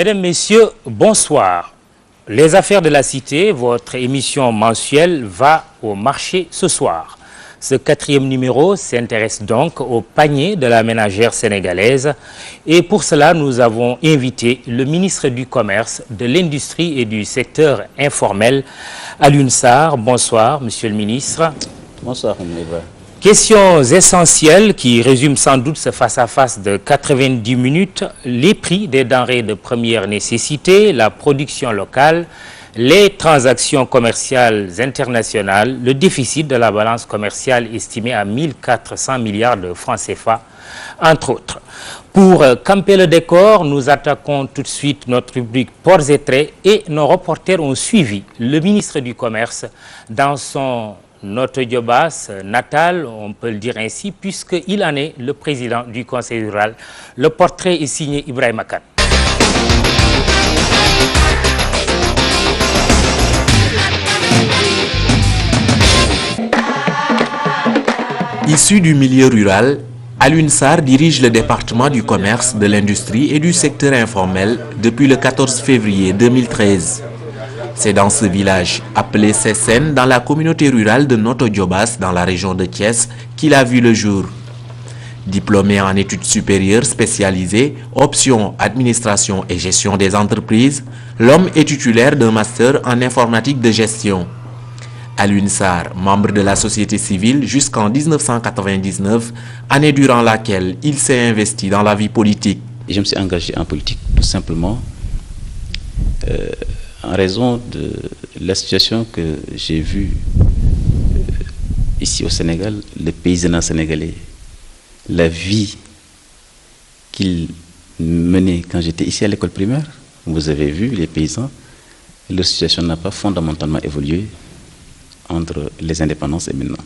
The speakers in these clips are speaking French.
Mesdames, Messieurs, bonsoir. Les affaires de la cité, votre émission mensuelle va au marché ce soir. Ce 4e numéro s'intéresse donc au panier de la ménagère sénégalaise. Et pour cela, nous avons invité le ministre du Commerce, de l'Industrie et du secteur informel, Alioune Sarr. Bonsoir, monsieur le ministre. Bonsoir, Moussa. Questions essentielles qui résument sans doute ce face-à-face de 90 minutes, les prix des denrées de première nécessité, la production locale, les transactions commerciales internationales, le déficit de la balance commerciale estimé à 1400 milliards de francs CFA, entre autres. Pour camper le décor, nous attaquons tout de suite notre rubrique Ports et Traits et nos reporters ont suivi le ministre du Commerce dans son Notto Diobass natal, on peut le dire ainsi, puisqu'il en est le président du conseil rural. Le portrait est signé Ibrahima Kane. Issu du milieu rural, Alioune Sarr dirige le département du commerce, de l'industrie et du secteur informel depuis le 14 février 2013. C'est dans ce village, appelé Sessène, dans la communauté rurale de Notto Diobass, dans la région de Thiès, qu'il a vu le jour. Diplômé en études supérieures spécialisées, option administration et gestion des entreprises, l'homme est titulaire d'un master en informatique de gestion. Alioune Sarr, membre de la société civile jusqu'en 1999, année durant laquelle il s'est investi dans la vie politique. Je me suis engagé en politique tout simplement en raison de la situation que j'ai vue ici au Sénégal, le paysanat sénégalais, la vie qu'il menait quand j'étais ici à l'école primaire. Vous avez vu les paysans, leur situation n'a pas fondamentalement évolué entre les indépendances et maintenant.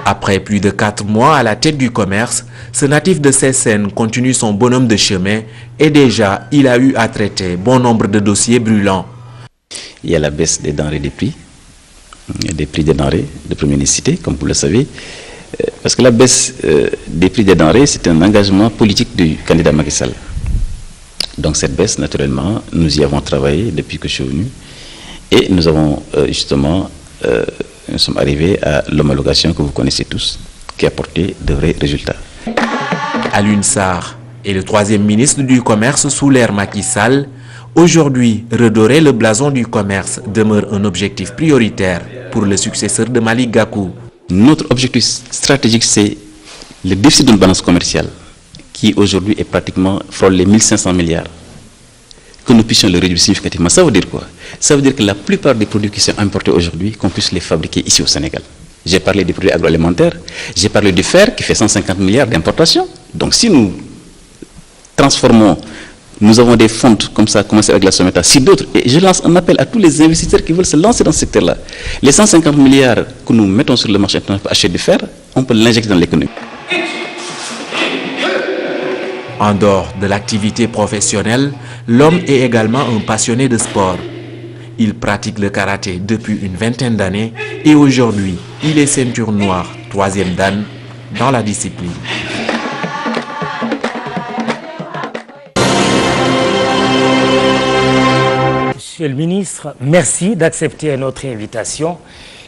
Après plus de 4 mois à la tête du commerce, ce natif de Sessène continue son bonhomme de chemin et déjà il a eu à traiter bon nombre de dossiers brûlants. Il y a la baisse des denrées des prix des denrées de première nécessité, comme vous le savez, parce que la baisse des prix des denrées, c'est un engagement politique du candidat Macky Sall. Donc cette baisse, naturellement, nous y avons travaillé depuis que je suis venu et nous avons nous sommes arrivés à l'homologation que vous connaissez tous, qui a porté de vrais résultats. Alioune Sarr est le 3e ministre du Commerce sous l'ère Macky Sall. Aujourd'hui, redorer le blason du commerce demeure un objectif prioritaire pour le successeur de Malick Gakou. Notre objectif stratégique, c'est le déficit d'une balance commerciale qui aujourd'hui est pratiquement frôle les 1500 milliards. Que nous puissions le réduire significativement. Ça veut dire quoi? Ça veut dire que la plupart des produits qui sont importés aujourd'hui, qu'on puisse les fabriquer ici au Sénégal. J'ai parlé des produits agroalimentaires, j'ai parlé du fer qui fait 150 milliards d'importation. Donc si nous transformons, nous avons des fonds comme ça, commencer avec la Someta, si d'autres, et je lance un appel à tous les investisseurs qui veulent se lancer dans ce secteur-là. Les 150 milliards que nous mettons sur le marché international pour acheter du fer, on peut l'injecter dans l'économie. En dehors de l'activité professionnelle, l'homme est également un passionné de sport. Il pratique le karaté depuis une vingtaine d'années et aujourd'hui, il est ceinture noire, 3e dan, dans la discipline. Monsieur le ministre, merci d'accepter notre invitation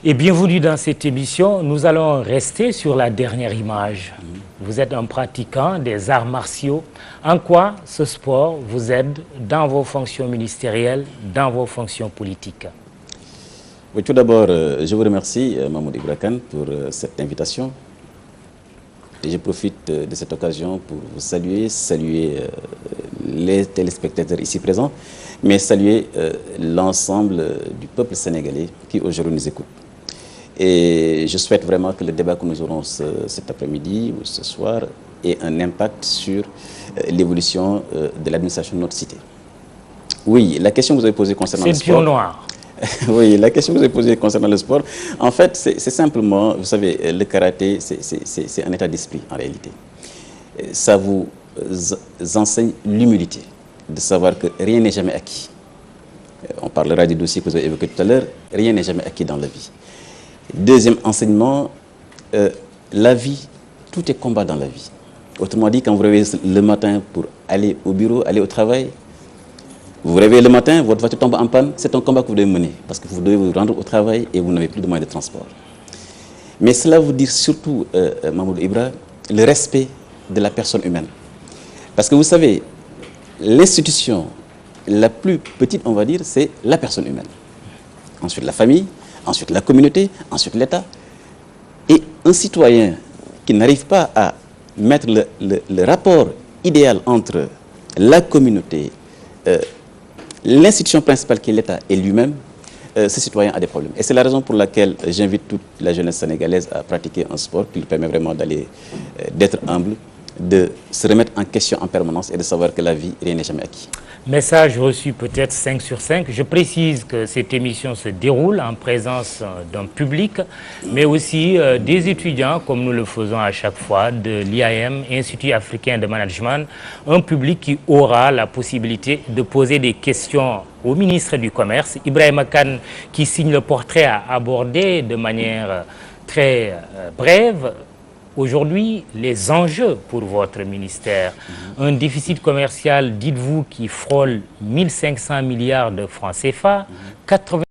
et bienvenue dans cette émission. Nous allons rester sur la dernière image. Vous êtes un pratiquant des arts martiaux. En quoi ce sport vous aide dans vos fonctions ministérielles, dans vos fonctions politiques? Oui, tout d'abord, je vous remercie, Mahmoud Ibrakan, pour cette invitation. Et je profite de cette occasion pour vous saluer les téléspectateurs ici présents, mais saluer l'ensemble du peuple sénégalais qui aujourd'hui nous écoute. Et je souhaite vraiment que le débat que nous aurons cet après-midi ou ce soir ait un impact sur l'évolution de l'administration de notre cité. Oui, la question que vous avez posée concernant le sport... Ceinture noire. Oui, la question que vous avez posée concernant le sport, en fait, c'est simplement, vous savez, le karaté, c'est un état d'esprit en réalité. Ça vous enseigne l'humilité, de savoir que rien n'est jamais acquis. On parlera du dossier que vous avez évoqué tout à l'heure, rien n'est jamais acquis dans la vie. Deuxième enseignement, la vie, tout est combat dans la vie. Autrement dit, quand vous réveillez le matin pour aller au bureau, aller au travail, Vous vous réveillez le matin, votre voiture tombe en panne, c'est un combat que vous devez mener parce que vous devez vous rendre au travail et vous n'avez plus de moyens de transport. Mais cela veut dire surtout, Mamadou Ibra, le respect de la personne humaine. Parce que vous savez, l'institution la plus petite, on va dire, c'est la personne humaine. Ensuite la famille, ensuite la communauté, ensuite l'État. Et un citoyen qui n'arrive pas à mettre le rapport idéal entre la communauté, l'institution principale qui est l'État et lui-même, ce citoyen a des problèmes. Et c'est la raison pour laquelle j'invite toute la jeunesse sénégalaise à pratiquer un sport qui lui permet vraiment d'être humble, de se remettre en question en permanence et de savoir que la vie, rien n'est jamais acquis. Message reçu peut-être 5 sur 5. Je précise que cette émission se déroule en présence d'un public, mais aussi des étudiants, comme nous le faisons à chaque fois, de l'IAM, Institut africain de management, un public qui aura la possibilité de poser des questions au ministre du Commerce. Ibrahima Kane, qui signe le portrait, a abordé de manière très brève aujourd'hui les enjeux pour votre ministère. Un déficit commercial, dites-vous, qui frôle 1500 milliards de francs CFA, 80